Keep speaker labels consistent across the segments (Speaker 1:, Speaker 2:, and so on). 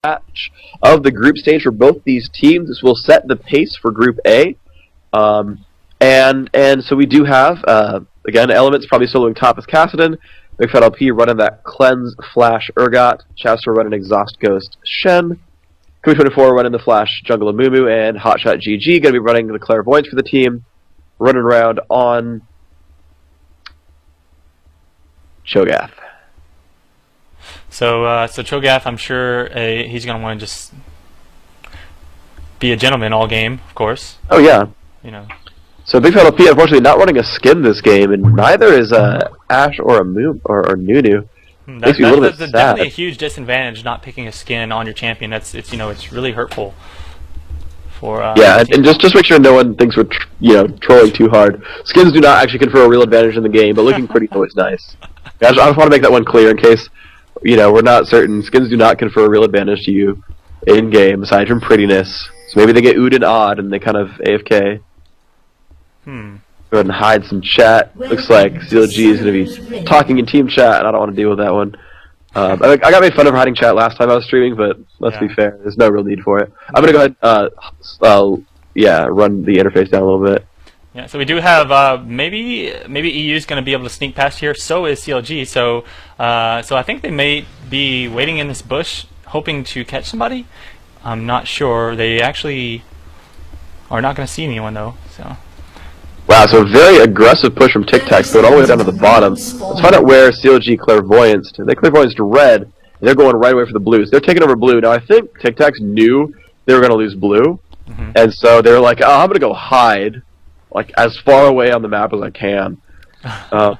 Speaker 1: match of the group stage for both these teams. This will set the pace for Group A. And so we do have, again, Elements probably soloing top as Kassadin, Big Fat LP running that Cleanse Flash Urgot, Chastor running Exhaust Ghost Shen, Kumi24 running the Flash Jungle of Mumu, and Hotshot GG going to be running the Clairvoyance for the team, running around on Cho'Gath.
Speaker 2: So Cho'Gath, I'm sure he's going to want to just be a gentleman all game, of course.
Speaker 1: Oh yeah.
Speaker 2: You know.
Speaker 1: So Big Fat LP unfortunately not running a skin this game, and neither is Ashe or a or Nunu.
Speaker 2: That's definitely a huge disadvantage not picking a skin on your champion. It's really hurtful. For
Speaker 1: yeah, and just make sure no one thinks we're trolling too hard. Skins do not actually confer a real advantage in the game, but looking pretty is always nice. I just want to make that one clear in case we're not certain. Skins do not confer a real advantage to you in game aside from prettiness. So maybe they get oohed and odd and they kind of AFK. Go ahead and hide some chat. Looks like CLG is going to be talking in team chat, and I don't want to deal with that one. I got made fun of hiding chat last time I was streaming, but let's be fair, there's no real need for it. I'm going to go ahead run the interface down a little bit.
Speaker 2: Yeah, so we do have maybe EU is going to be able to sneak past here. So is CLG. So I think they may be waiting in this bush, hoping to catch somebody. I'm not sure. They actually are not going to see anyone though. So.
Speaker 1: Wow, so a very aggressive push from Tic Tac, going all the way down to the bottom. Let's find out where CLG Clairvoyance. They Clairvoyance to red, and they're going right away for the blues. They're taking over blue. Now I think Tic Tac knew they were going to lose blue, and so they were like, "Oh, I'm going to go hide, like as far away on the map as I can." And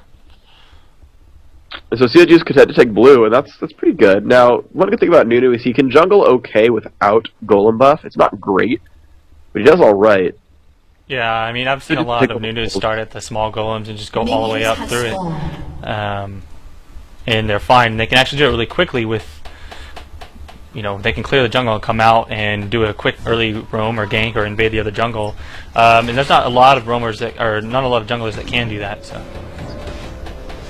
Speaker 1: so CLG is content to take blue, and that's pretty good. Now, one good thing about Nunu is he can jungle okay without Golem buff. It's not great, but he does all right.
Speaker 2: Yeah, I mean, I've seen a lot of Nunu start at the small golems and just go all the way up through it. And they're fine. They can actually do it really quickly with, they can clear the jungle and come out and do a quick early roam or gank or invade the other jungle. And there's not a lot of roamers not a lot of junglers that can do that. So.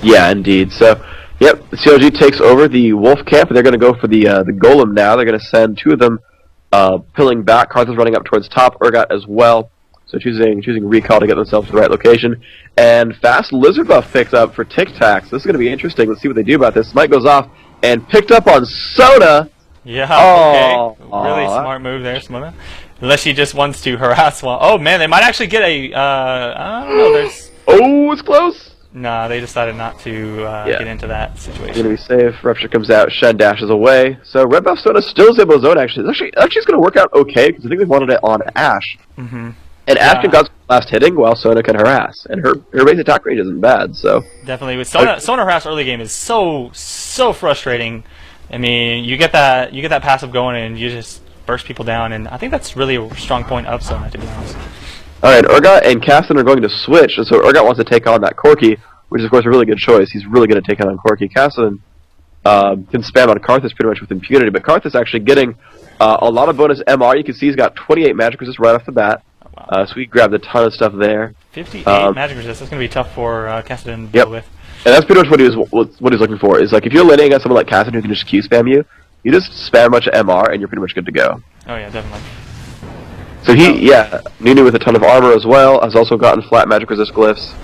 Speaker 2: Yeah,
Speaker 1: indeed. So, yep, CLG takes over the wolf camp, and they're going to go for the golem now. They're going to send two of them pilling back. Karthus running up towards top, Urgot as well. So choosing recall to get themselves to the right location. And fast lizard buff picked up for Tic Tac. So this is going to be interesting. Let's see what they do about this. Smite goes off and picked up on Soda.
Speaker 2: Yeah, okay. Really smart move there, Smona. Unless she just wants to harass one. Oh man, they might actually get a, I don't know,
Speaker 1: Oh, it's close.
Speaker 2: Nah, they decided not to get into that situation.
Speaker 1: Going to be safe. Rupture comes out. Shen dashes away. So red buff Soda still is able to zone actually. It's going to work out okay because I think they wanted it on Ashe. And Ashe got last hitting while Sona can harass, and her base attack range isn't bad. So
Speaker 2: definitely, with Sona harass early game is so frustrating. I mean, you get that passive going, and you just burst people down, and I think that's really a strong point of Sona, to be honest.
Speaker 1: All right, Urgot and Kassadin are going to switch, and so Urgot wants to take on that Corki, which is of course a really good choice. He's really good at taking on Corki. Kassadin can spam on Karthus pretty much with impunity, but Karthus actually getting a lot of bonus MR. You can see he's got 28 magic resist right off the bat. So we grabbed a ton of stuff there.
Speaker 2: 58 magic resist. That's going to be tough for Kassadin to deal with.
Speaker 1: And that's pretty much what he's looking for. Is like if you're laning against someone like Kassadin who can just Q spam you, you just spam a bunch of MR and you're pretty much good to go.
Speaker 2: Oh yeah, definitely.
Speaker 1: So Nunu with a ton of armor as well has also gotten flat magic resist glyphs.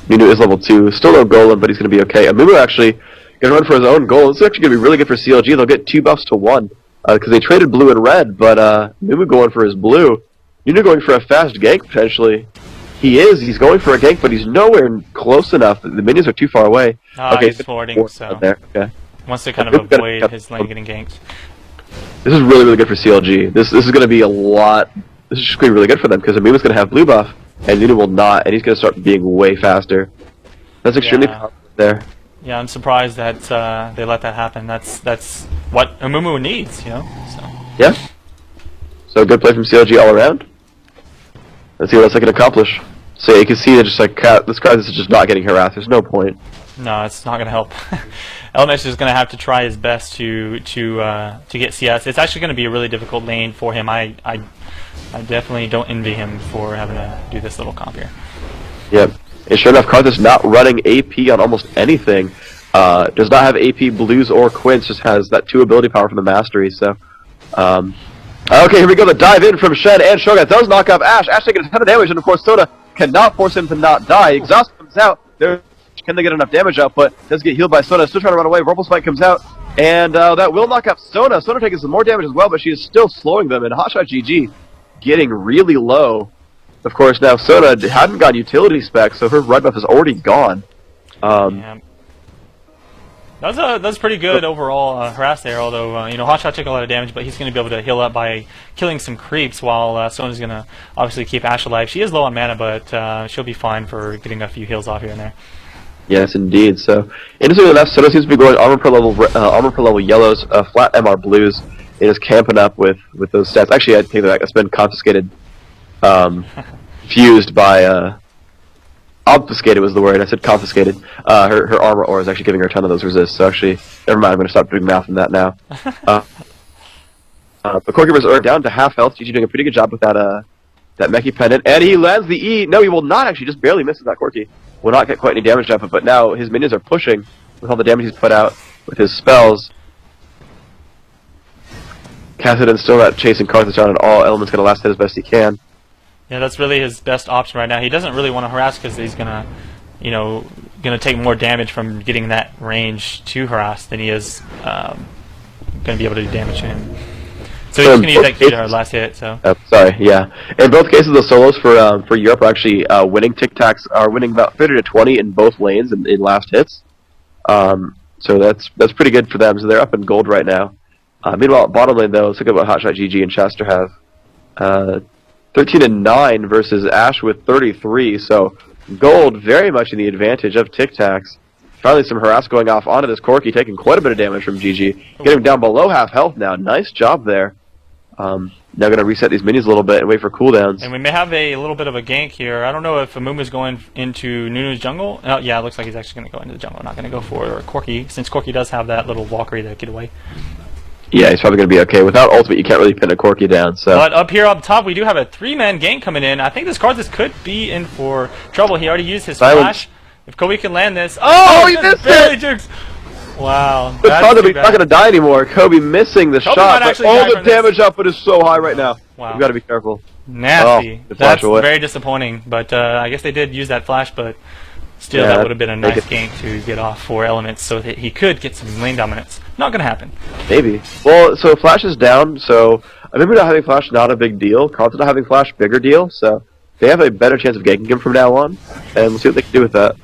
Speaker 1: Nunu is level 2, still no golem, but he's going to be okay. Amumu actually going to run for his own golem. This is actually going to be really good for CLG. They'll get 2 buffs to 1. Because they traded blue and red, but Nunu going for his blue. Nunu going for a fast gank, potentially. He's going for a gank, but he's nowhere close enough. The minions are too far away.
Speaker 2: Okay, he's forwarding, so
Speaker 1: there. Okay.
Speaker 2: Wants to kind of avoid his lane getting ganked.
Speaker 1: This is really, really good for CLG. This is going to be a lot. This is just going to be really good for them, because Amuma's going to have blue buff, and Nunu will not, and he's going to start being way faster. That's extremely powerful there.
Speaker 2: Yeah, I'm surprised that they let that happen. That's what Amumu needs, So.
Speaker 1: Yeah. So good play from CLG all around. Let's see what else I can accomplish. So you can see that just like this guy is just not getting harassed. There's no point.
Speaker 2: No, it's not going to help. Elements is going to have to try his best to get CS. It's actually going to be a really difficult lane for him. I definitely don't envy him for having to do this little comp here.
Speaker 1: Yep. And sure enough, Karthus not running AP on almost anything. Does not have AP, Blues, or Quince, just has that 2 ability power from the Mastery, so... okay, here we go, the dive in from Shen, and Shogun does knock off Ash. Ash taking a ton of damage, and of course Soda cannot force him to not die. Exhaust comes out. There, can they get enough damage output? Does get healed by Soda, still trying to run away. Rumble Spike comes out, and that will knock off Soda. Soda taking some more damage as well, but she is still slowing them, and Hotshot GG getting really low. Of course, now Soda hadn't got utility spec, so her red buff is already gone.
Speaker 2: Yeah. That's pretty good overall harass there, although, you know, Hotshot took a lot of damage, but he's going to be able to heal up by killing some creeps while Sona's going to obviously keep Ash alive. She is low on mana, but she'll be fine for getting a few heals off here and there.
Speaker 1: Yes, indeed. So, interestingly enough, Sona seems to be going armor per level yellows, flat MR blues, and is camping up with those stats. Actually, I think that's been confiscated, fused by, obfuscated was the word. I said confiscated. Her armor ore is actually giving her a ton of those resists. So actually, never mind. I'm going to stop doing math on that now. But Corkyverse are down to half health. GG doing a pretty good job with that Meki pendant, and he lands the E. No, he will not actually. Just barely misses that Corky. Will not get quite any damage out of it. But now his minions are pushing with all the damage he's put out with his spells. Kassadin's still not chasing Karthus down at all. Element's going to last hit as best he can.
Speaker 2: Yeah, that's really his best option right now. He doesn't really want to harass because he's gonna, you know, take more damage from getting that range to harass than he is gonna be able to do damage to him. So he's gonna use that key to our last hit. So.
Speaker 1: Sorry, yeah. In both cases, the solos for Europe are actually winning. Tic Tacs are winning about 30 to 20 in both lanes in last hits. So that's pretty good for them. So they're up in gold right now. Meanwhile, bottom lane though, let's look at what Hotshot GG and Chester have. 13 and 9 versus Ash with 33, so gold very much in the advantage of Tic Tacs. Finally some harass going off onto this Corky, taking quite a bit of damage from GG. Getting down below half health now. Nice job there. Now going to reset these minions a little bit and wait for cooldowns.
Speaker 2: And we may have a little bit of a gank here. I don't know if Amumu's going into Nunu's jungle. Oh, yeah, it looks like he's actually going to go into the jungle. Not going to go for Corky, since Corky does have that little Valkyrie to get away.
Speaker 1: Yeah, he's probably going to be okay. Without ultimate, you can't really pin a Corky down. So.
Speaker 2: But up here up top, we do have a 3-man gank coming in. I think this Karthus could be in for trouble. He already used his flash. If Kobe can land this... Oh,
Speaker 1: he missed it!
Speaker 2: Jukes. Wow.
Speaker 1: He's not going to die anymore. Kobe missing the shot, but all the damage output is so high right now.
Speaker 2: Wow.
Speaker 1: You've got to be careful.
Speaker 2: Nasty. Oh, that's very disappointing. But I guess they did use that flash, but... Still, that would have been a nice gank to get off for Elements so that he could get some lane dominance. Not going to happen.
Speaker 1: Maybe. Well, so Flash is down, so I remember not having Flash not a big deal. Carlton not having Flash, bigger deal, so they have a better chance of ganking him from now on, and we'll see what they can do with that.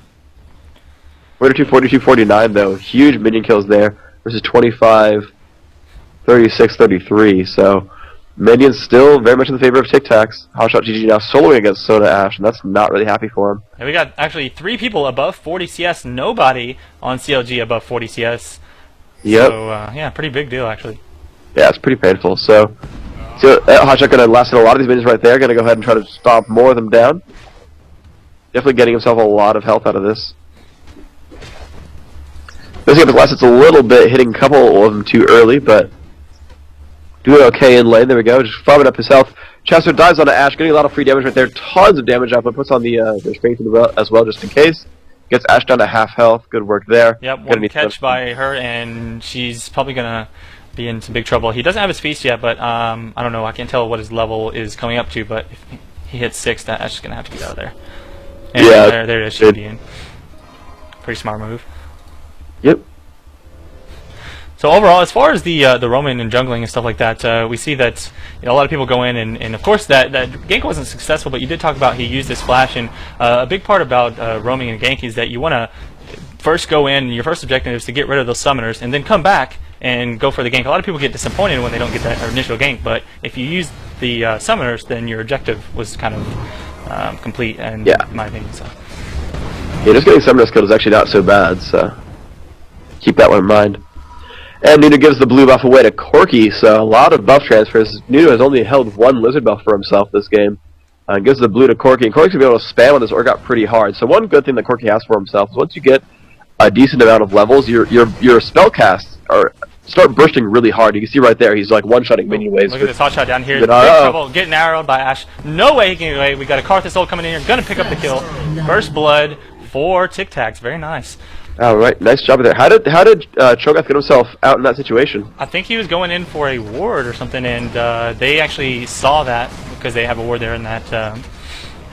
Speaker 1: 42, 42, 49, though. Huge minion kills there versus 25, 36, 33, so... Minions still very much in the favor of Tic Tacs. Hotshot GG now soloing against Soda Ash, and that's not really happy for him.
Speaker 2: And we got actually 3 people above 40 CS, nobody on CLG above 40 CS.
Speaker 1: Yep.
Speaker 2: So, yeah, pretty big deal, actually.
Speaker 1: Yeah, it's pretty painful. So Hotshot going to last hit a lot of these minions right there. Going to go ahead and try to stomp more of them down. Definitely getting himself a lot of health out of this. Missing up his last hits a little bit, hitting a couple of them too early, but... doing okay in lane, there we go, just farming up his health. Chester dives onto Ash, getting a lot of free damage right there, tons of damage output, puts on the strength as well just in case. Gets Ash down to half health, good work there.
Speaker 2: Yep, one catch by her, and she's probably going to be in some big trouble. He doesn't have his feast yet, but I don't know, I can't tell what his level is coming up to, but if he hits 6, that Ash is going to have to get out of there. And
Speaker 1: yeah,
Speaker 2: there it is, should be in. Pretty smart move.
Speaker 1: Yep.
Speaker 2: So overall, as far as the roaming and jungling and stuff like that, we see that a lot of people go in, and of course that gank wasn't successful, but you did talk about he used his flash, and a big part about roaming and gank is that you want to first go in, your first objective is to get rid of those summoners, and then come back and go for the gank. A lot of people get disappointed when they don't get that initial gank, but if you use the summoners, then your objective was kind of complete, and in my opinion. So.
Speaker 1: Yeah, just getting summoners killed is actually not so bad, so keep that one in mind. And Nuno gives the blue buff away to Corky, so a lot of buff transfers. Nuno has only held 1 lizard buff for himself this game. Gives the blue to Corky, and Corky's going to be able to spam on this orc out pretty hard. So one good thing that Corky has for himself is once you get a decent amount of levels, your spell casts start bursting really hard. You can see right there, he's like one-shotting minion waves.
Speaker 2: Look at this hot shot down here. Big trouble, getting arrowed by Ash. No way he can get away. We got a Karthus ult coming in here, going to pick up the kill. First blood for Tic Tacs, very nice.
Speaker 1: All right, nice job there. How did Cho'Gath get himself out in that situation?
Speaker 2: I think he was going in for a ward or something, and they actually saw that because they have a ward there in that.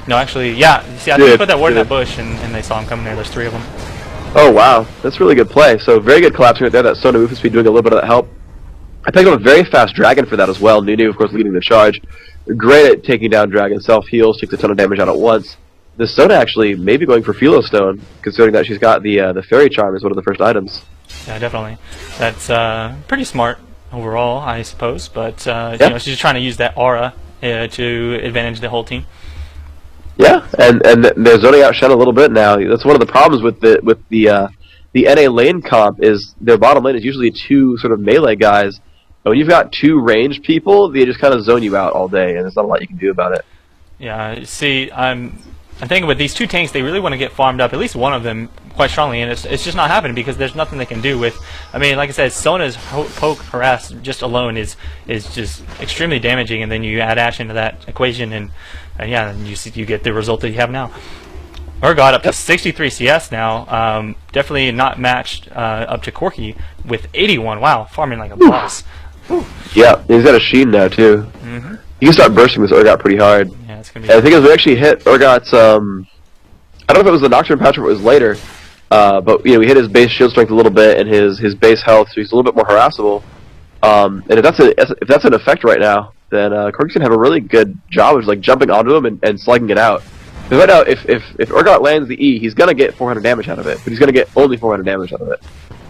Speaker 2: No, actually, yeah. See, I think he put that ward in that bush, and they saw him coming there. There's 3 of them.
Speaker 1: Oh wow, that's really good play. So very good collapsing right there. That Sona movement speed doing a little bit of that help. I picked up a very fast dragon for that as well. Nunu, of course, leading the charge. Great at taking down dragon. Self heals, takes a ton of damage out at once. The Sona actually maybe going for Philo Stone, considering that she's got the Fairy Charm as one of the first items.
Speaker 2: Yeah, definitely. That's pretty smart overall, I suppose. But you know, she's just trying to use that aura to advantage the whole team.
Speaker 1: Yeah, and they're zoning out Shen a little bit now. That's one of the problems with the NA lane comp is their bottom lane is usually 2 sort of melee guys. But when you've got 2 ranged people, they just kind of zone you out all day, and there's not a lot you can do about it.
Speaker 2: Yeah, see, I'm thinking with these 2 tanks, they really want to get farmed up, at least one of them, quite strongly, and it's just not happening because there's nothing they can do with. I mean, like I said, Sona's poke harass just alone is just extremely damaging, and then you add Ashe into that equation, and yeah, then you get the result that you have now. Urgot up to 63 CS now, definitely not matched up to Corki with 81. Wow, farming like a boss.
Speaker 1: Yeah, he's got a Sheen now too. You can start bursting this Urgot pretty hard.
Speaker 2: Yeah, it's gonna be.
Speaker 1: And the thing is, we actually hit Urgot's. I don't know if it was the Nocturne patch or if it was later, but you know, we hit his base shield strength a little bit and his base health, so he's a little bit more harassable. And if that's an effect right now, then Corki's gonna have a really good job of like jumping onto him and slugging it out. Because right now, if Urgot lands the E, he's gonna get 400 damage out of it, but he's gonna get only 400 damage out of it.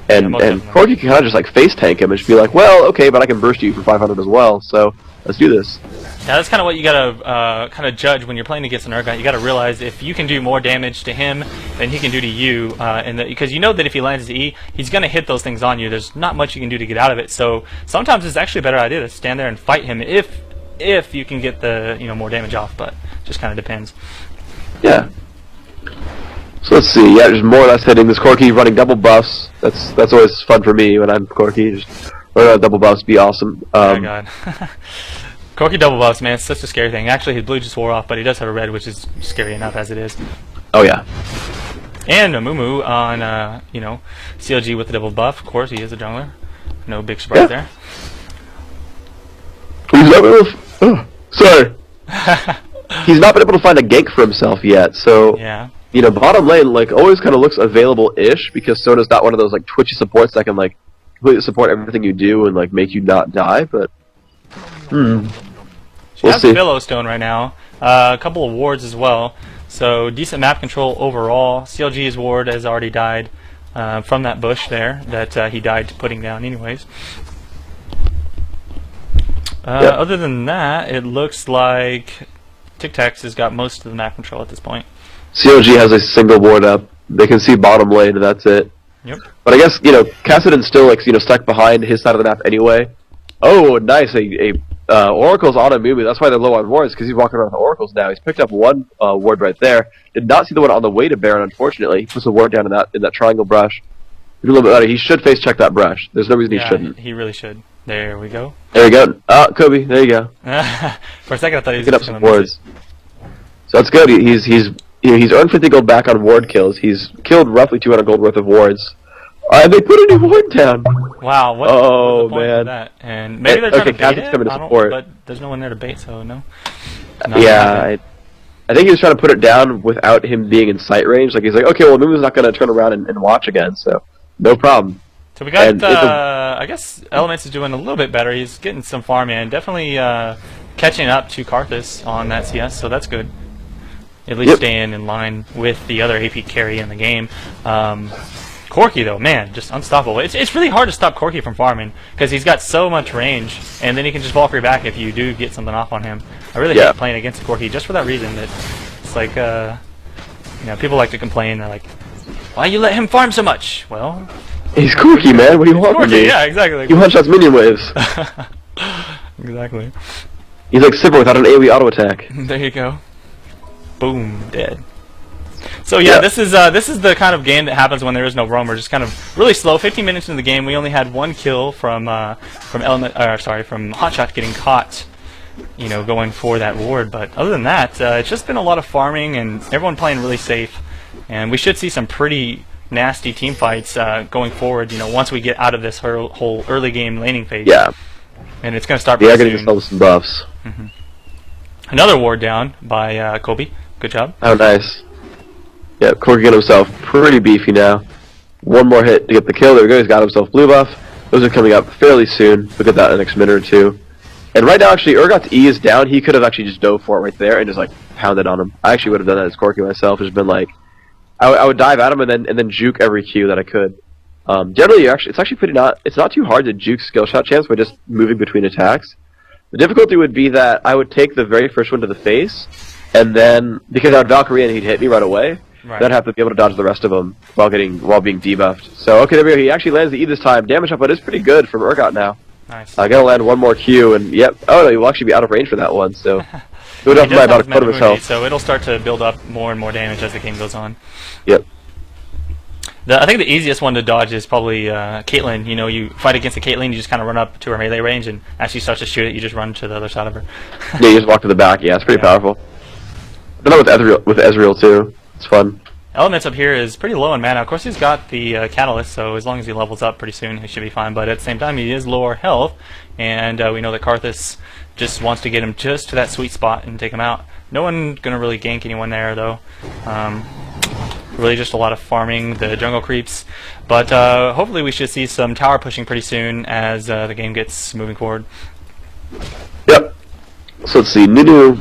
Speaker 1: And Corki can kind of just like face tank him and just be like, well, okay, but I can burst you for 500 as well, so let's do this.
Speaker 2: Yeah, that's kind of what you gotta kind of judge when you're playing against an Urgot. You gotta realize if you can do more damage to him than he can do to you, because you know that if he lands the E, he's gonna hit those things on you. There's not much you can do to get out of it. So sometimes it's actually a better idea to stand there and fight him if you can get the more damage off. But just kind of depends.
Speaker 1: Yeah. So let's see. Yeah, there's more or less hitting. This Corki running double buffs. That's always fun for me when I'm Corki. Just run double buffs, be awesome.
Speaker 2: Oh my god. Corki double buffs, man, it's such a scary thing. Actually, his blue just wore off, but he does have a red, which is scary enough as it is.
Speaker 1: Oh yeah.
Speaker 2: And a Mumu on CLG with the double buff. Of course, he is a jungler. No big surprise there.
Speaker 1: He's not able to, sorry. He's not been able to find a gank for himself yet, so
Speaker 2: yeah.
Speaker 1: Bottom lane like always kind of looks available-ish because Sona's not one of those like twitchy supports that can like completely support everything you do and like make you not die. But
Speaker 2: she
Speaker 1: we'll
Speaker 2: has
Speaker 1: see.
Speaker 2: Philo Stone right now, a couple of wards as well, so decent map control overall. CLG's ward has already died from that bush there that he died putting down anyways. Other than that, it looks like Tic has got most of the map control at this point.
Speaker 1: CLG has a single ward up. They can see bottom lane, and that's it.
Speaker 2: Yep.
Speaker 1: But I guess Kassadin's still like stuck behind his side of the map anyway. Oh, nice! Oracle's on a Mumu. That's why they're low on wards because he's walking around with oracles now. He's picked up one ward right there. Did not see the one on the way to Baron, unfortunately. He puts a ward down in that triangle brush. A little bit better. He should face check that brush. There's no reason he shouldn't.
Speaker 2: He really should. There we go.
Speaker 1: There we go. Kobe. There you go.
Speaker 2: For a second, I thought he was
Speaker 1: picking up some wards. So that's good. He's earned 50 gold back on ward kills. He's killed roughly 200 gold worth of wards. They put a new ward down.
Speaker 2: Wow. What's the point of that? And maybe they're trying to bait it.
Speaker 1: Coming to support.
Speaker 2: But there's no one there to bait, so no.
Speaker 1: Yeah, I think he was trying to put it down without him being in sight range. Like he's like, okay, well, Mumu's not going to turn around and watch again, so no problem.
Speaker 2: So we got, I guess Elements is doing a little bit better. He's getting some farm in. Definitely catching up to Karthus on that CS, so that's good. At least staying in line with the other AP carry in the game. Corki, though, man, just unstoppable. It's really hard to stop Corki from farming because he's got so much range, and then he can just Valkyrie back if you do get something off on him. I really hate playing against Corki just for that reason. That it's like, people like to complain. They're like, why you let him farm so much? Well,
Speaker 1: he's Corki, man. What do you want from me?
Speaker 2: Yeah, exactly.
Speaker 1: You one-shots minion waves.
Speaker 2: Exactly.
Speaker 1: He's like Sivir without an AoE auto attack.
Speaker 2: There you go. Boom, dead. So yeah, this is the kind of game that happens when there is no roamer. Just kind of really slow. 15 minutes into the game, we only had one kill from Hotshot getting caught, going for that ward. But other than that, it's just been a lot of farming and everyone playing really safe. And we should see some pretty nasty team fights going forward. You know, once we get out of this whole early game laning phase.
Speaker 1: Yeah.
Speaker 2: And it's going to start.
Speaker 1: They are getting themselves some buffs.
Speaker 2: Another ward down by Kobe. Good job.
Speaker 1: Oh, nice. Yeah, Corky got himself pretty beefy now. One more hit to get the kill. There we go. He's got himself blue buff. Those are coming up fairly soon. We'll get that in the next minute or two. And right now, actually, Urgot's E is down. He could have actually just dove for it right there and just like pounded on him. I actually would have done that as Corky myself. Just been like, I would dive at him and then juke every Q that I could. Generally, it's actually it's not too hard to juke skill shot champs by just moving between attacks. The difficulty would be that I would take the very first one to the face, and then because I would Valkyrie and he'd hit me right away.
Speaker 2: Right.
Speaker 1: Then I'd have to be able to dodge the rest of them while being debuffed. So okay, there we go. He actually lands the E this time. Damage output is pretty good from Urgot now.
Speaker 2: Nice.
Speaker 1: I gotta land one more Q, and yep. Oh no, he will actually be out of range for that one. So good enough by about a quarter of his health.
Speaker 2: So it'll start to build up more and more damage as the game goes on.
Speaker 1: Yep.
Speaker 2: I think the easiest one to dodge is probably Caitlyn. You know, you fight against a Caitlyn, you just kind of run up to her melee range, and as she starts to shoot it, you just run to the other side of her.
Speaker 1: Yeah, you just walk to the back. Yeah, it's pretty powerful. But not with Ezreal too. It's fun.
Speaker 2: Elements up here is pretty low in mana. Of course, he's got the Catalyst, so as long as he levels up pretty soon, he should be fine. But at the same time, he is lower health, and we know that Karthus just wants to get him just to that sweet spot and take him out. No one gonna really gank anyone there, though. Really just a lot of farming the jungle creeps. But hopefully we should see some tower pushing pretty soon as the game gets moving forward.
Speaker 1: Yep. So let's see. Nunu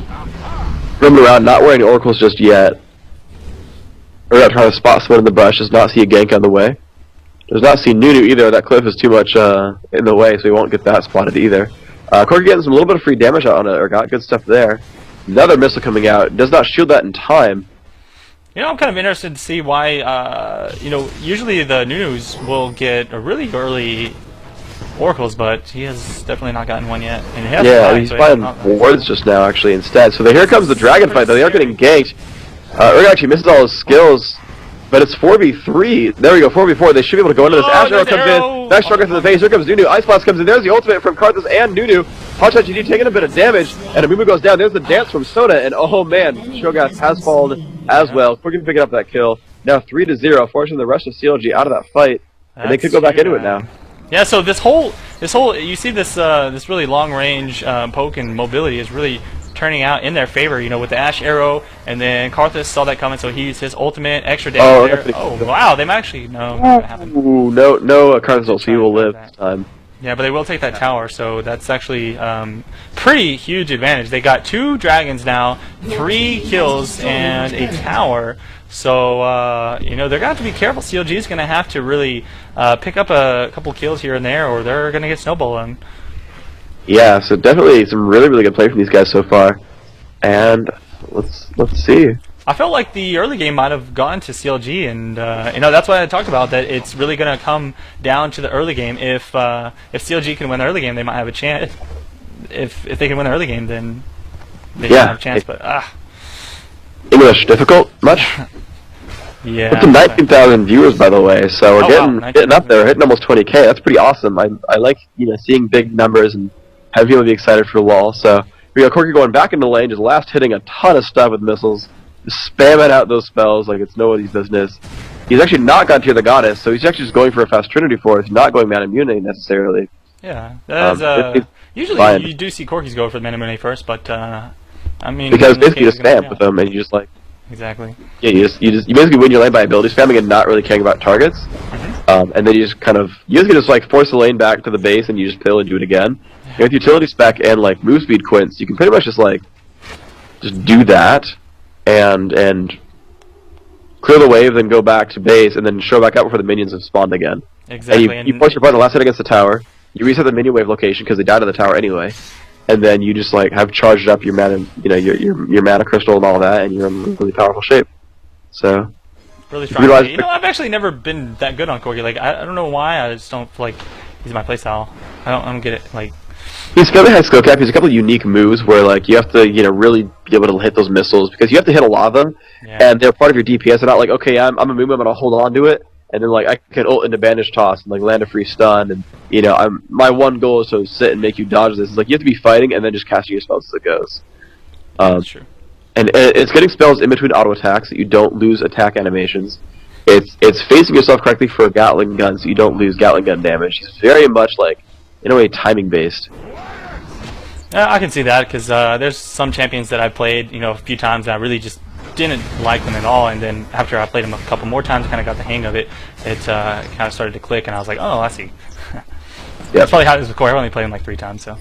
Speaker 1: roaming around, not wearing oracles just yet. We're not trying to spot someone in the brush, does not see a gank on the way. Does not see Nunu either, that cliff is too much in the way, so he won't get that spotted either. Corky getting some little bit of free damage out on it, or got good stuff there. Another missile coming out, does not shield that in time.
Speaker 2: You know, I'm kind of interested to see why, you know, usually the Nunus will get a really early oracles, but he has definitely not gotten one yet. And he has
Speaker 1: yeah, he's finding wards just now, actually, instead. So here comes the dragon fight, though. They are getting ganked. Urgot actually misses all his skills, but it's 4v3. There we go, 4v4. They should be able to go into this. Ash Arrow comes in. Dash Struggle to the base. Here comes Nunu. Ice Blast comes in. There's the ultimate from Karthus and Nunu. Hot Shot GD taking a bit of damage, and Amumu goes down. There's the dance from Soda, and oh man, Strogas has fallen as well. We're going to pick up that kill. Now 3-0, forcing the rest of CLG out of that fight, and they could go back into it now.
Speaker 2: Yeah, so this whole, you see this this really long range poke and mobility is really turning out in their favor, you know, with the Ash Arrow, and then Karthus saw that coming, so he used his ultimate, extra damage there. Oh, wow, they might actually, no, not gonna happen.
Speaker 1: Ooh, no, Karthus ult, so he will live this time.
Speaker 2: Yeah, but they will take that tower, so that's actually pretty huge advantage. They got 2 dragons now, 3 kills, and a tower. So, you know, they're going to have to be careful. CLG is going to have to really pick up a couple kills here and there, or they're going to get snowballed on.
Speaker 1: Yeah, so definitely some really, really good play from these guys so far. And let's see.
Speaker 2: I felt like the early game might have gone to CLG, and you know, that's why I talked about that. It's really going to come down to the early game. If CLG can win the early game, they might have a chance. If they can win the early game, then they might have a chance. But
Speaker 1: English difficult much?
Speaker 2: Yeah.
Speaker 1: Up to 19,000 viewers, by the way. So we're getting up there, hitting almost 20K. That's pretty awesome. I like, you know, seeing big numbers and having people be excited for LOL. So we got Corky going back into lane, just last hitting a ton of stuff with missiles. Spamming out those spells like it's nobody's business. He's actually not gone to the goddess, so he's actually just going for a fast Trinity Force, not going Mana Immunity necessarily.
Speaker 2: Yeah, that is, usually you do see Corky's go for the Mana Immunity first, but I mean,
Speaker 1: because basically you just spam with them, and you just like yeah, you basically win your lane by ability spamming and not really caring about targets, and then you just kind of can just like force the lane back to the base, and you just pill and do it again. And with utility spec and like move speed quints, you can pretty much just do that. And clear the wave, then go back to base, and then show back up before the minions have spawned again.
Speaker 2: Exactly.
Speaker 1: And you force your button last hit against the tower, you reset the minion wave location because they died on the tower anyway, and then you just like have charged up your mana, you know, your mana crystal and all that, and you're in really powerful shape. So
Speaker 2: really strong. You know, I've actually never been that good on Corky. Like I don't know why. I just don't feel like he's my playstyle. I don't get it. Like.
Speaker 1: He's fairly high skill cap. He's a couple of unique moves where, like, you have to, you know, really be able to hit those missiles because you have to hit a lot of them, and they're part of your DPS. They're not like, okay, I'm a Mumu, I'm gonna hold on to it, and then like I can ult into bandage toss and like land a free stun, and you know, my one goal is to sit and make you dodge this. It's like you have to be fighting and then just casting your spells as it goes.
Speaker 2: That's true.
Speaker 1: And it's getting spells in between auto attacks so you don't lose attack animations. it's facing yourself correctly for a Gatling gun, so you don't lose Gatling gun damage. He's very much like, in a way, timing based.
Speaker 2: Yeah, I can see that because there's some champions that I've played, a few times, and I really just didn't like them at all. And then after I played them a couple more times, kind of got the hang of it. It kind of started to click, and I was like, oh, I see. That's probably how it is with Core. I only played him like 3 times, so.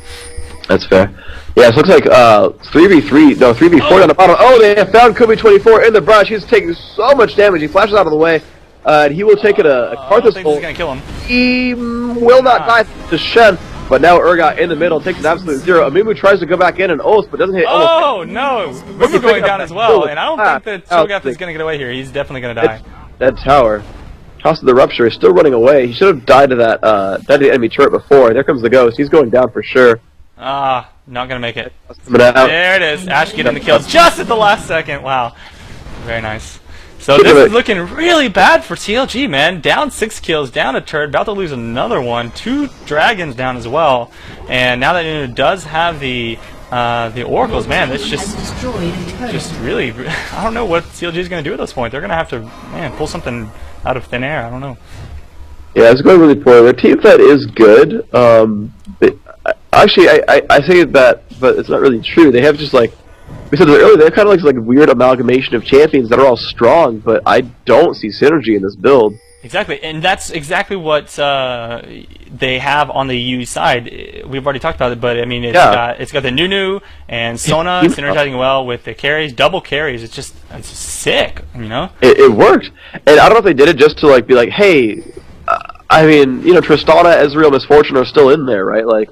Speaker 1: That's fair. Yeah, it looks like 3v4 down the bottom. Oh, they have found Kobe24 in the brush. He's taking so much damage. He flashes out of the way, and he will take it a Karthus
Speaker 2: bolt. Gonna kill him.
Speaker 1: He will not die to Shen, but now Urgot in the middle takes an absolute 0. Amumu tries to go back in and ults, but doesn't hit.
Speaker 2: Oh, no! We're going down as well, and I don't think that Cho'Gath is going to get away here. He's definitely going to die.
Speaker 1: That tower. Toss of the Rupture is still running away. He should have died to that died to the enemy turret before. There comes the Ghost. He's going down for sure.
Speaker 2: Not gonna make it. There it is. Ash getting the kills just at the last second. Wow. Very nice. So this is looking really bad for CLG, man. Down 6 kills, down a turret, about to lose another one. 2 dragons down as well. And now that Nunu does have the oracles, man, it's just really, I don't know what CLG is gonna do at this point. They're gonna have to, man, pull something out of thin air. I don't know.
Speaker 1: Yeah, it's going really poorly. Their team fight is good. Actually, I say that, but it's not really true. They have just like we said earlier, they're kind of like a weird amalgamation of champions that are all strong, but I don't see synergy in this build.
Speaker 2: Exactly, and that's exactly what they have on the EU side. We've already talked about it, but I mean, it's got the Nunu and Sona synergizing well with the carries, double carries. It's sick,
Speaker 1: It worked, and I don't know if they did it just to like be like, hey, I mean, Tristana, Ezreal, Misfortune are still in there, right? Like.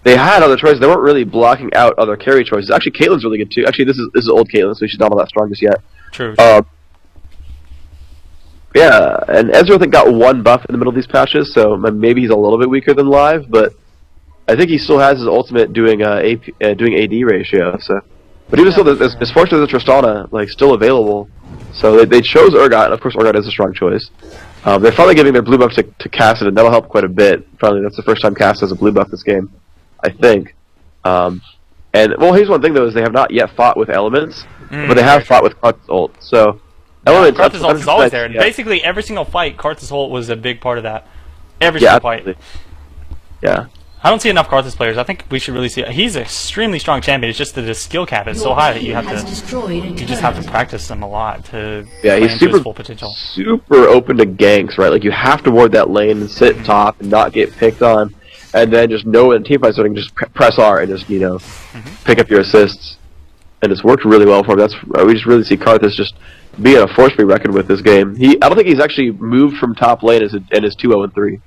Speaker 1: They had other choices. They weren't really blocking out other carry choices. Actually, Caitlyn's really good too. Actually, this is old Caitlyn, so she's not all that strong just yet.
Speaker 2: True.
Speaker 1: Yeah, and Ezreal I think got 1 buff in the middle of these patches, so maybe he's a little bit weaker than live, but I think he still has his ultimate doing doing AD ratio. So, but even still, there's Misfortune of the Tristana like still available. So they chose Urgot, and of course Urgot is a strong choice. They're finally giving their blue buff to Cassidy, and that'll help quite a bit. Probably that's the first time Cass has a blue buff this game, I think. And well, here's one thing though: is they have not yet fought with elements, but they have fought with Karthus ult. So elements.
Speaker 2: Karthus ult is always there. Yeah. Basically, every single fight, Karthus ult was a big part of that. Every single fight. Yeah. I don't see enough Karthus players. I think we should really see. He's an extremely strong champion. It's just that his skill cap is so high that you just have to practice him a lot to play into his full potential.
Speaker 1: Super open to ganks, right? Like you have to ward that lane and sit top and not get picked on, and then just know when team fight starting, just press R and just pick up your assists, and it's worked really well for him. That's we just really see Karthus just being a force to be reckoned with this game. I don't think he's actually moved from top lane and is 2-0-3.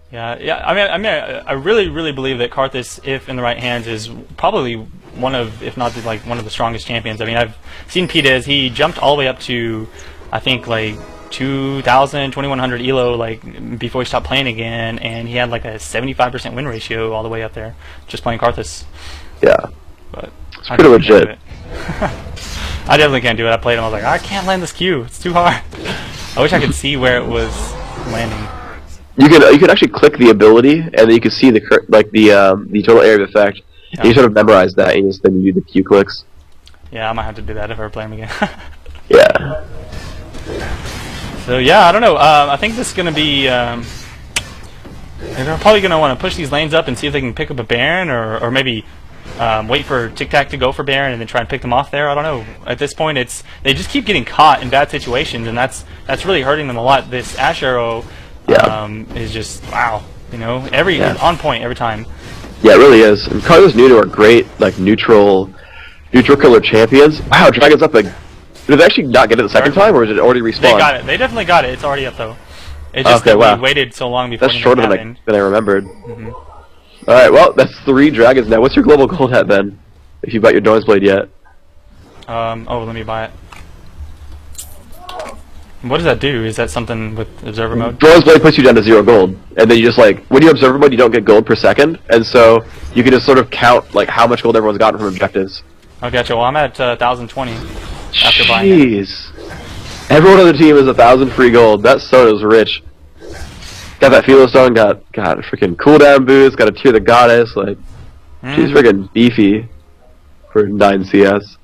Speaker 2: Yeah. I mean, I really believe that Karthus, if in the right hands, is probably one of, if not like one of the strongest champions. I mean, I've seen P-Dez. He jumped all the way up to, I think, like 2,000, 2,100 elo, like before he stopped playing again, and he had like a 75% win ratio all the way up there, just playing Karthus.
Speaker 1: Yeah,
Speaker 2: but
Speaker 1: it's pretty legit.
Speaker 2: I definitely can't do it. I played him. I was like, I can't land this Q. It's too hard. I wish I could see where it was landing.
Speaker 1: You can actually click the ability, and then you can see the total area of effect. Yeah. You sort of memorize that, and then you do the Q clicks.
Speaker 2: Yeah, I might have to do that if I ever play him again.
Speaker 1: Yeah.
Speaker 2: So yeah, I don't know. I think this is gonna be. They're probably gonna want to push these lanes up and see if they can pick up a Baron, or maybe wait for Tic Tac to go for Baron and then try and pick them off there. I don't know. At this point, they just keep getting caught in bad situations, and that's really hurting them a lot. This Ash Arrow. Is just wow, on point every time.
Speaker 1: Yeah, it really is. And Karthus Nunu are great, like neutral killer champions. Wow, Dragon's up. Did they actually not get it the second time, or is it already respawned?
Speaker 2: They got it. They definitely got it. It's already up though. It's just that we waited so long before.
Speaker 1: That's shorter than I remembered. All right, well, that's 3 dragons now. What's your global gold at then? If you bought your Dorn's Blade yet?
Speaker 2: Oh, let me buy it. What does that do? Is that something with observer mode?
Speaker 1: Dorn's Blade puts you down to 0 gold, and then you just when you observer mode, you don't get gold per second, and so you can just sort of count like how much gold everyone's gotten from objectives.
Speaker 2: Oh, gotcha. Well, I'm at 1,020 after buying it. Jeez, everyone on the team is 1,000 free gold. That Sona's rich. Got that Philo Stone. Got a freaking cooldown boost. Got a Tear the Goddess. Like she's freaking beefy for 9 CS.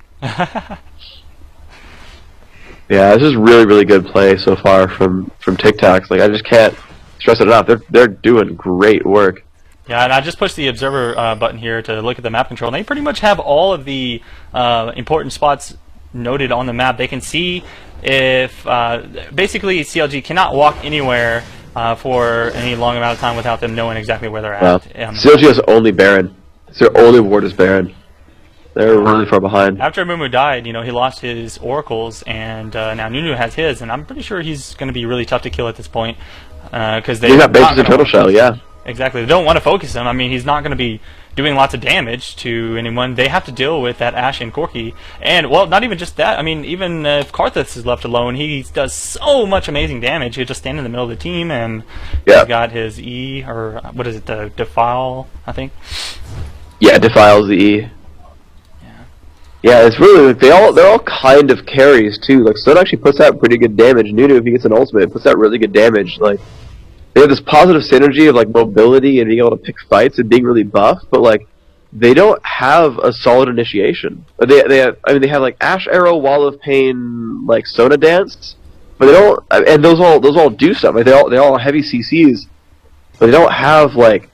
Speaker 1: Yeah, this is really, really good play so far from Tic Tacs. Like, I just can't stress it enough. They're doing great work.
Speaker 2: Yeah, and I just pushed the observer button here to look at the map control, and they pretty much have all of the important spots noted on the map. They can see if basically CLG cannot walk anywhere for any long amount of time without them knowing exactly where they're at.
Speaker 1: CLG has only Baron. It's their only ward is Baron. They're really far behind.
Speaker 2: After Mumu died, he lost his oracles, and now Nunu has his, and I'm pretty sure he's going to be really tough to kill at this point because they
Speaker 1: got bases in Turtle Shell, yeah.
Speaker 2: Exactly. They don't want to focus him. I mean, he's not going to be doing lots of damage to anyone. They have to deal with that Ashe and Corki. And, well, not even just that. I mean, even if Karthus is left alone, he does so much amazing damage. He'll just stand in the middle of the team, and he's got his E, or what is it, the Defile, I think?
Speaker 1: Yeah, Defile's the E. Yeah, it's really, like, they're all kind of carries, too. Like, Stone actually puts out pretty good damage. Nunu, if he gets an ultimate, puts out really good damage. Like, they have this positive synergy of like mobility and being able to pick fights and being really buff, but like they don't have a solid initiation. They have like Ash Arrow, Wall of Pain, like Sona Dance, but they don't. And those all do stuff. Like they all heavy CCs, but they don't have like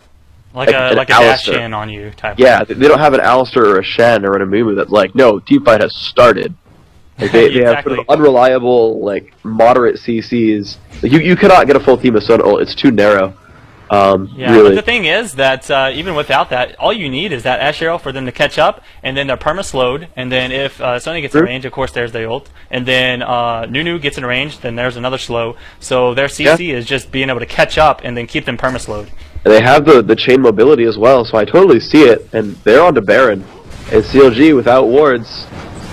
Speaker 2: a dash in on you type.
Speaker 1: Yeah, they don't have an Alistar or a Shen or an Amumu that's like, no, team fight has started. Like they have sort of unreliable, like moderate CCs. Like you cannot get a full team of Sona ult. It's too narrow.
Speaker 2: Yeah,
Speaker 1: really.
Speaker 2: But the thing is that even without that, all you need is that Ashe Arrow for them to catch up, and then they're perma-slowed, and then if Sony gets in range, of course there's the ult, and then Nunu gets in range, then there's another slow. So their CC is just being able to catch up and then keep them perma-slowed.
Speaker 1: And they have the chain mobility as well, so I totally see it, and they're on to Baron. And CLG without wards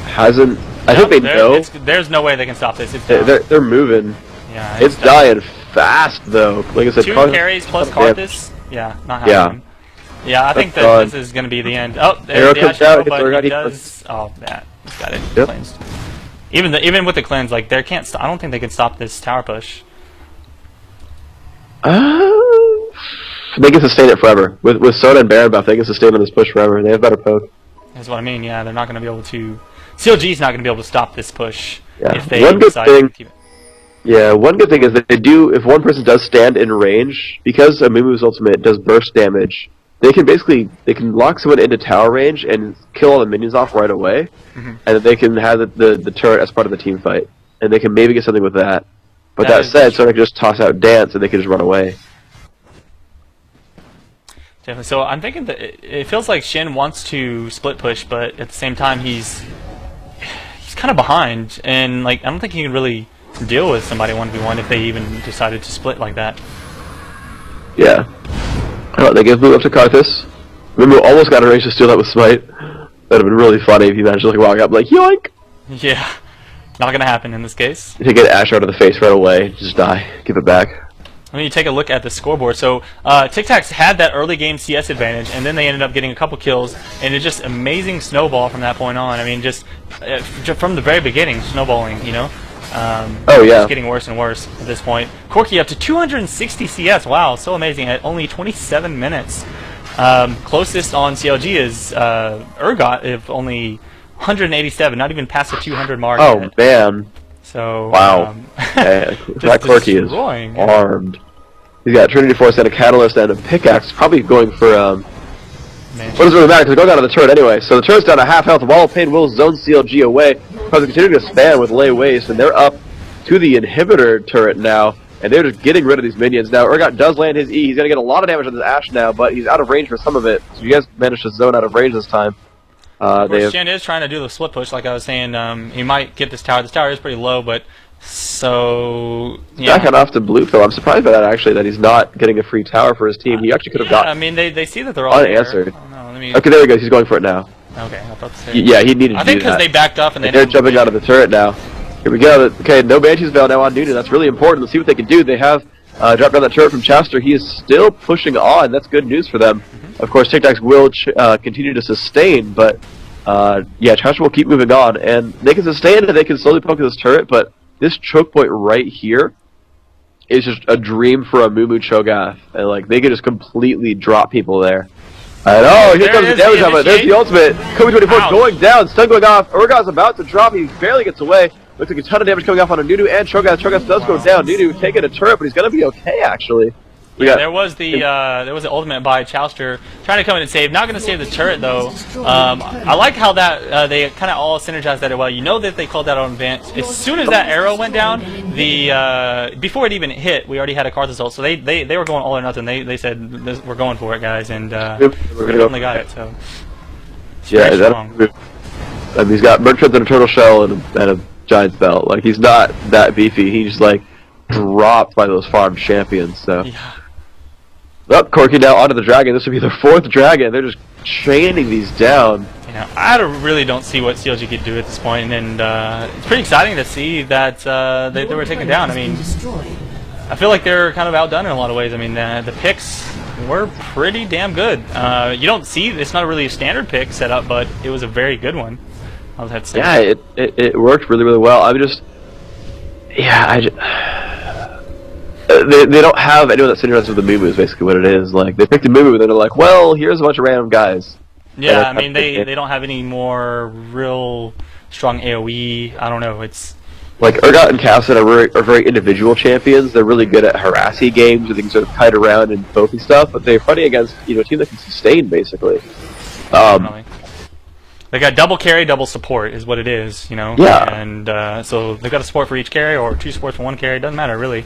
Speaker 1: hasn't... I think they know.
Speaker 2: There's no way they can stop this.
Speaker 1: They're moving.
Speaker 2: Yeah,
Speaker 1: it's dying fast though. Like I said,
Speaker 2: 2 carries plus Karthus. Yeah, not happening. Yeah, I think that this is going to be the end. Oh, there's the Ashe Arrow, but he does. Oh, that he's got it cleansed. Even with the cleanse, like they can't. I don't think they can stop this tower push.
Speaker 1: They can sustain it forever. With Sona and Baron buff, they can sustain on this push forever. They have better poke.
Speaker 2: That's what I mean. Yeah, they're not going to be able to. CLG's not going to be able to stop this push if they decide to keep it.
Speaker 1: Yeah, one good thing is that they do, if one person does stand in range, because Amumu's ultimate does burst damage, they can lock someone into tower range and kill all the minions off right away, and then they can have the turret as part of the team fight, and they can maybe get something with that. But that said, so they can just toss out Dance and they can just run away.
Speaker 2: Definitely. So I'm thinking that it feels like Shin wants to split push, but at the same time he's kind of behind, and like I don't think he can really deal with somebody 1v1 if they even decided to split like that.
Speaker 1: Yeah. They give Blue up to Karthus. Mumu almost got a range to steal that with Smite. That would have been really funny if he managed to like walk up like yoink.
Speaker 2: Yeah, not gonna happen in this case.
Speaker 1: You get Ashe out of the face right away, just die, give it back.
Speaker 2: Let me take a look at the scoreboard. So Tic Tacs had that early game CS advantage, and then they ended up getting a couple kills, and it's just amazing snowball from that point on. I mean, just from the very beginning, snowballing, you know. Just getting worse and worse at this point. Corki up to 260 CS. Wow, so amazing at only 27 minutes. Closest on CLG is Urgot, if only 187, not even past the 200 mark.
Speaker 1: Oh
Speaker 2: yet.
Speaker 1: Man.
Speaker 2: So
Speaker 1: wow. That Corki is armed. He's got Trinity Force and a Catalyst and a pickaxe. Probably going for what does it really matter? Because they're going down to the turret anyway. So the turret's down to half health. Wall of Pain will zone CLG away. Because they continue to spam with Lay Waste, and they're up to the inhibitor turret now, and they're just getting rid of these minions. Now Urgot does land his E. He's going to get a lot of damage on this Ashe now, but he's out of range for some of it. So you guys managed to zone out of range this time.
Speaker 2: Shen is trying to do the split push, like I was saying. He might get this tower. This tower is pretty low, but so
Speaker 1: yeah. Backing off to Bluefill. I'm surprised by that actually, that he's not getting a free tower for his team. He actually could have got.
Speaker 2: I mean, they see that they're all
Speaker 1: unanswered.
Speaker 2: There.
Speaker 1: Okay, there he goes. He's going for it now.
Speaker 2: Okay, I thought to say.
Speaker 1: Yeah, he needed to do that.
Speaker 2: I think because they backed up and
Speaker 1: they're jumping out of the turret now. Here we go. Okay, no Banshee's Veil now on Nunu. That's really important. Let's see what they can do. They have dropped down that turret from Chester. He is still pushing on. That's good news for them. Of course, Tic Tacs will continue to sustain, but yeah, Chester will keep moving on, and they can sustain it. They can slowly poke this turret, but this choke point right here is just a dream for a Mumu Cho'Gath, and like they can just completely drop people there. And here comes the damage. There's the ultimate. Kobe 24 going down. Stun going off. Urgot's about to drop. He barely gets away. Looks like a ton of damage coming off on a Nudu and Cho'Gath. Cho'Gath does go down. Nudu taking a turret, but he's going to be okay, actually.
Speaker 2: Yeah, there was the ultimate by Chowster trying to come in and save. Not going to save the turret though. I like how that they kind of all synergized that well. You know that they called that on advance. As soon as that arrow went down, before it even hit, we already had a Karthus ult. So they were going all or nothing. They said we're going for it, guys, and we definitely got it. So
Speaker 1: yeah, I mean, he's got Merchant and a Turtle Shell and a Giant's Belt. Like, he's not that beefy. He's just like dropped by those farm champions. So.
Speaker 2: Yeah.
Speaker 1: Oh, Corki now onto the dragon. This would be their 4th dragon. They're just chaining these down.
Speaker 2: Yeah, I really don't see what CLG could do at this point, and it's pretty exciting to see that they were taken down. I mean, I feel like they're kind of outdone in a lot of ways. I mean, the picks were pretty damn good. You don't see, it's not really a standard pick setup, but it was a very good one. I would have to say.
Speaker 1: Yeah, it worked really, really well. They don't have anyone that synergizes with the Moo Moo is basically what it is. Like, they picked a Moo Moo and they're like, well, here's a bunch of random guys.
Speaker 2: Yeah, I mean, they don't have any more real strong AoE. I don't know, it's...
Speaker 1: Like, Urgot and Cassid are very individual champions. They're really good at harassy games where they can sort of kite around and focus stuff, but they're fighting against, a team that can sustain, basically.
Speaker 2: They got double carry, double support is what it is,
Speaker 1: Yeah.
Speaker 2: And so they've got a support for each carry, or 2 supports for 1 carry, doesn't matter, really.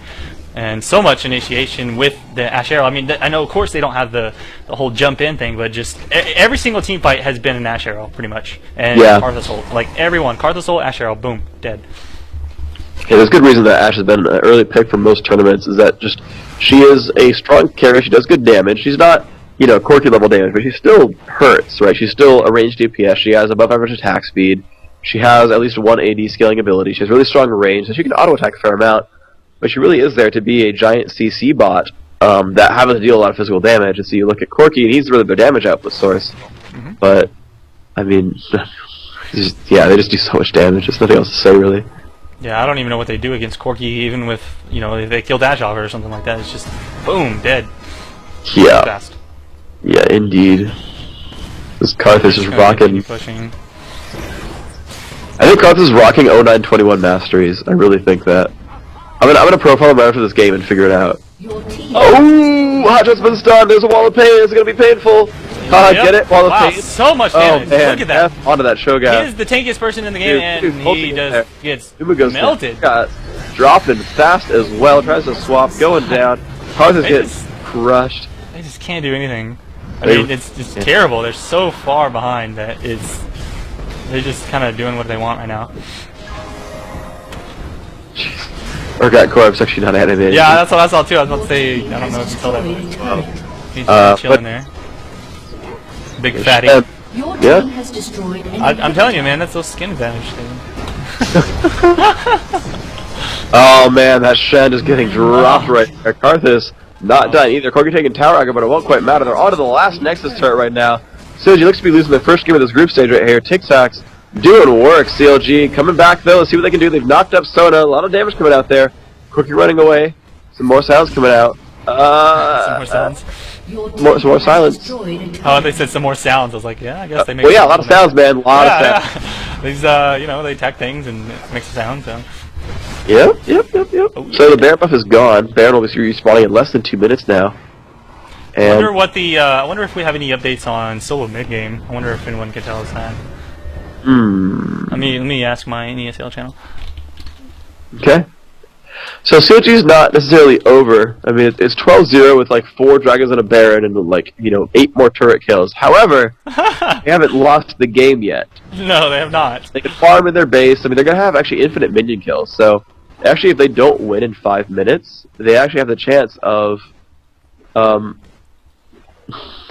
Speaker 2: And so much initiation with the Ash Arrow. I mean, I know, of course, they don't have the whole jump-in thing, but just every single team fight has been an Ash Arrow, pretty much. And
Speaker 1: yeah.
Speaker 2: Karthus ult. Like, everyone. Karthus ult, Ash Arrow, boom, dead.
Speaker 1: Yeah, there's good reason that Ash has been an early pick for most tournaments, is that just she is a strong carry, she does good damage. She's not, Corki level damage, but she still hurts, right? She's still a ranged DPS. She has above average attack speed. She has at least 1 AD scaling ability. She has really strong range, so she can auto-attack a fair amount. But she really is there to be a giant CC bot that happens to deal a lot of physical damage. And so you look at Corki, and he's really their damage output source.
Speaker 2: Mm-hmm.
Speaker 1: But, I mean, they just do so much damage. There's nothing else to say, really.
Speaker 2: Yeah, I don't even know what they do against Corki, even with, if they kill Dash off her or something like that. It's just, boom, dead.
Speaker 1: Yeah.
Speaker 2: Fast.
Speaker 1: Yeah, indeed. This Karthus is rocking.
Speaker 2: Pushing.
Speaker 1: I think Karthus is rocking 0921 masteries. I really think that. I'm gonna profile him right after this game and figure it out. Oh, Hotshot's been stunned. There's a wall of pain. It's gonna be painful. Get it? Wall of pain.
Speaker 2: So much damage.
Speaker 1: Oh man,
Speaker 2: look at that.
Speaker 1: F onto that Cho'Gath.
Speaker 2: He is the tankiest person in the game, and he just gets melted.
Speaker 1: Dropping fast as well. Tries to swap, going down. Karthus gets crushed.
Speaker 2: They just can't do anything. I mean, it's just terrible. They're so far behind that they're just kind of doing what they want right now.
Speaker 1: Urgot Corp's actually not animated.
Speaker 2: Yeah, that's what I saw too. I was about to say, I don't know if you saw that. He's just chilling there. Big fatty.
Speaker 1: Yeah.
Speaker 2: I'm telling you, man, that's those skin damage thing.
Speaker 1: Oh man, that Shen is getting dropped right there. Karthus not done either. Corki taking Tower Agger, but it won't quite matter. They're on to the last Nexus turret right now. CLG looks to be losing their first game of this group stage right here. Tic Tacs doing work. CLG coming back though. Let's see what they can do. They've knocked up Sona. A lot of damage coming out there. Corki running away. Some more sounds coming out.
Speaker 2: Some more sounds.
Speaker 1: Some more silence.
Speaker 2: Oh, they said some more sounds. I was like, yeah, I guess they make.
Speaker 1: Well, yeah, a lot of sounds, man. A lot of sounds.
Speaker 2: Yeah. These, they attack things and make some sounds. So.
Speaker 1: Yep.
Speaker 2: Oh,
Speaker 1: so the Baron buff is gone. Baron will be respawning in less than 2 minutes now. And
Speaker 2: I wonder if we have any updates on solo mid game. I wonder if anyone can tell us that. Let me ask my ESL channel.
Speaker 1: Okay. So CLG is not necessarily over. I mean, it's 12-0 with like 4 dragons and a Baron and like 8 more turret kills. However, they haven't lost the game yet.
Speaker 2: No, they have not.
Speaker 1: They can farm in their base. I mean, they're gonna have actually infinite minion kills. So actually, if they don't win in 5 minutes, they actually have the chance of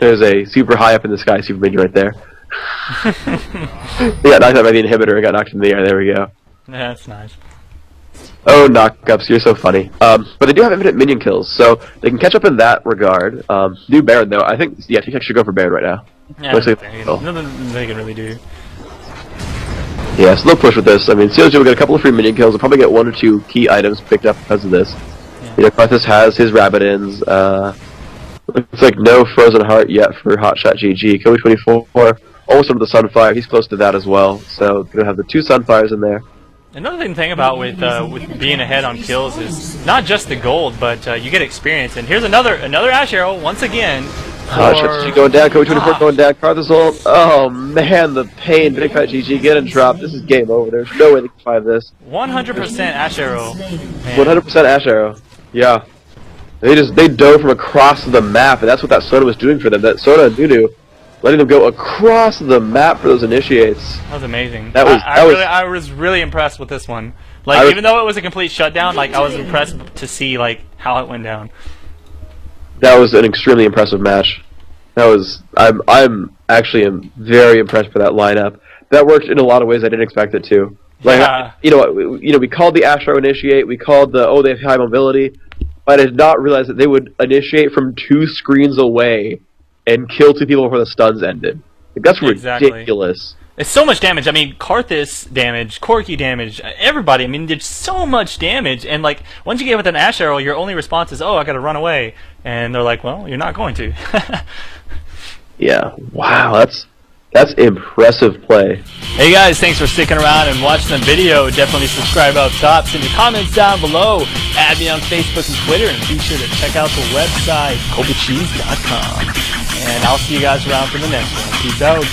Speaker 1: there's a super high up in the sky super minion right there. They got knocked out by the inhibitor and got knocked in the air. There we go.
Speaker 2: Yeah, that's nice.
Speaker 1: Oh, knockups, you're so funny. But they do have infinite minion kills, so they can catch up in that regard. New Baron, though, I think, yeah, Tic should go for Baron right now.
Speaker 2: Yeah, nothing they can really do.
Speaker 1: Yeah, slow push with this. I mean, CLG will get a couple of free minion kills. They'll probably get 1 or 2 key items picked up because of this. Yeah. Karthus has his Rabidins. Looks like no Frozen Heart yet for Hotshot GG. Kobe24, almost under the Sunfire. He's close to that as well. So, gonna have the 2 Sunfires in there.
Speaker 2: Another thing about with being ahead on kills is not just the gold, but you get experience. And here's another Ash Arrow once again.
Speaker 1: GG going down, Kobe 24 going down, Carthus ult. Oh man, the pain. Big fat GG getting dropped. This is game over. There's no way they can find this.
Speaker 2: 100% Ash Arrow.
Speaker 1: 100% Ash Arrow. Yeah. They dove from across the map, and that's what that Soda was doing for them. That Soda and Nunu, letting them go across the map for those initiates.
Speaker 2: That was amazing.
Speaker 1: I
Speaker 2: was really impressed with this one. Like, even though it was a complete shutdown, like I was impressed to see like how it went down.
Speaker 1: That was an extremely impressive match. I'm actually very impressed by that lineup. That worked in a lot of ways I didn't expect it to. Like,
Speaker 2: yeah.
Speaker 1: We called the Astro initiate, we called the they have high mobility, but I did not realize that they would initiate from 2 screens away and kill 2 people before the stuns ended. Like, that's ridiculous.
Speaker 2: It's so much damage. I mean, Karthus damage, Corki damage, everybody. I mean, there's so much damage, and like once you get with an Ash Arrow, your only response is, "Oh, I gotta run away," and they're like, "Well, you're not going to."
Speaker 1: Yeah. Wow. That's impressive play.
Speaker 2: Hey guys, thanks for sticking around and watching the video. Definitely subscribe up top. Send your comments down below. Add me on Facebook and Twitter, and be sure to check out the website, KobeCheese.com. And I'll see you guys around for the next one. Peace out.